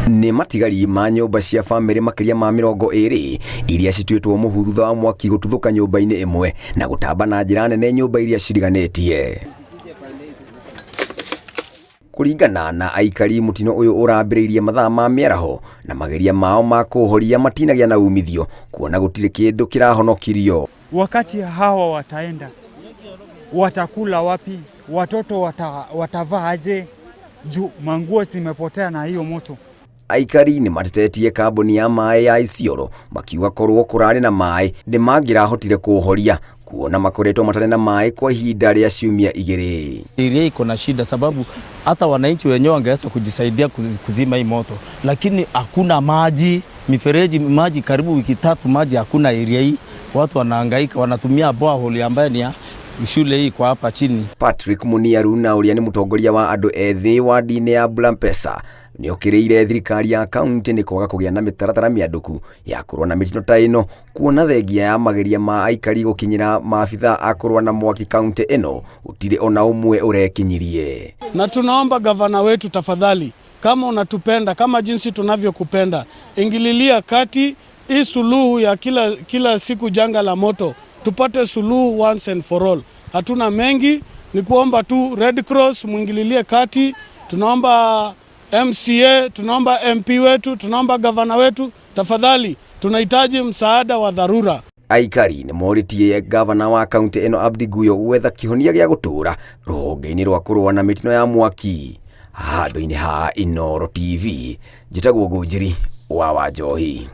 Nĩ matigari ma nyũmba cia bamĩrĩ makĩria ma 20 iria cituĩtwo mũhu thutha wa mwaki gũtuthũka nyũmba-inĩ ĩmwe na gũtamba na njĩra nene nyũmba iria ciriganĩtie. Kũringana na aikari, mũtino ũyũ ũrambĩrĩirie mathaa ma mĩaraho na mageria mao ma kũhoria matinagĩa na umithio, kuona gũtirĩ kĩndũ kĩrahonokirio. Wakati hawa wataenda, watakula wapi? Watoto watavaa aje? Juu manguo zimepotea na hiyo moto. Aikari nĩ matetetie kambuni ya maĩ ya Isiolo, makiuga korwo kũrarĩ na maĩ nĩ mangĩrahotire kũhoria, kuona makoretwo matarĩ na maĩ kwa ihinda rĩa ciumia 2. Area iko na shida sababu hata wananchi wenyewe wangeweza kujisaidia kuzima hii moto, lakini hakuna maji, mifereji maji karibu wiki 3 maji hakuna area hii. Watu wanahangaika, wanatumia borehole ambayo ni ya shule hii kwa hapa chini. Patrick Muniaru na ũrĩa nĩ mũtongoria wa andũ ethĩ wadi-inĩ ya Blampesa nĩ okĩrĩire thirikari ya kauntĩ nĩ kwaga kũgĩa na mĩtaratara mĩandũku ya kũrũa na mĩtino ta ĩno, kuona thengia ya mageria ma aikari gũkinyĩra maabitha a kũrũa na mwaki kauntĩ ĩno gũtirĩ ona ũmwe ũrekinyirie. Na tunaomba gavana wetu, tafadhali, kama unatupenda kama jinsi tunavyokupenda, ingililia kati hii suluhu ya kila siku janga la moto, tupate suluhu once and for all. Hatuna mengi, ni kuomba tu Red Cross muingililie kati. Tunaomba MCA, tunaomba MP wetu, tunaomba gavana wetu, tafadhali tunahitaji msaada wa dharura. Aikari nĩ moritie gavana wa kauntĩ ĩno Abdi Guyo gwetha kĩhonia gĩa gũtũũra rũhonge-inĩ rwa kũrũa na mĩtino ya mwaki. Handũ-inĩ ha Inooro TV, njĩtagwo Ngũnjiri wa Wanjohi.